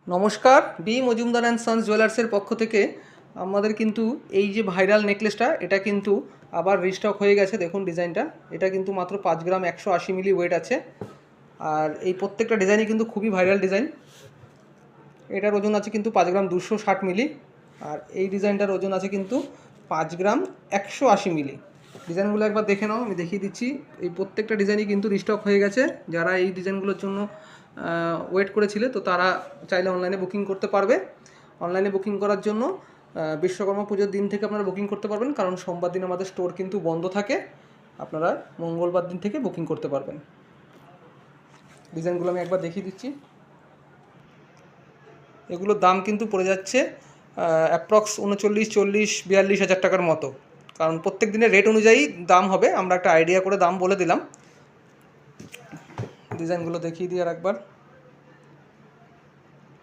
নমস্কার, B Majumdar and sons জুয়েলার্সের পক্ষ থেকে আমাদের কিন্তু এই যে ভাইরাল নেকলেসটা, এটা কিন্তু আবার রিস্টক হয়ে গেছে। দেখুন ডিজাইনটা, এটা কিন্তু মাত্র 5 গ্রাম 180 মিলি ওয়েট আছে। আর এই প্রত্যেকটা ডিজাইনই কিন্তু খুবই ভাইরাল ডিজাইন। এটার ওজন আছে কিন্তু 5 গ্রাম 260 মিলি। আর এই ডিজাইনটার ওজন আছে কিন্তু 5 গ্রাম 180 মিলি। ডিজাইনগুলো একবার দেখে নাও, আমি দেখিয়ে দিচ্ছি। এই প্রত্যেকটা ডিজাইনই কিন্তু রিস্টক হয়ে গেছে। যারা এই ডিজাইনগুলোর জন্য ওয়েট করেছিলে, তো তারা চাইলে অনলাইনে বুকিং করতে পারবে। অনলাইনে বুকিং করার জন্য বিশ্বকর্মা পুজোর দিন থেকে আপনারা বুকিং করতে পারবেন, কারণ সোমবার দিন আমাদের স্টোর কিন্তু বন্ধ থাকে। আপনারা মঙ্গলবার দিন থেকে বুকিং করতে পারবেন। ডিজাইনগুলো আমি একবার দেখিয়ে দিচ্ছি। এগুলোর দাম কিন্তু পড়ে যাচ্ছে অ্যাপ্রক্স 39, 40, 42 হাজার টাকার মতো, কারণ প্রত্যেক দিনের রেট অনুযায়ী দাম হবে। আমরা একটা আইডিয়া করে দাম বলে দিলাম। ডিজাইনগুলো দেখিয়ে দিই আর একবার।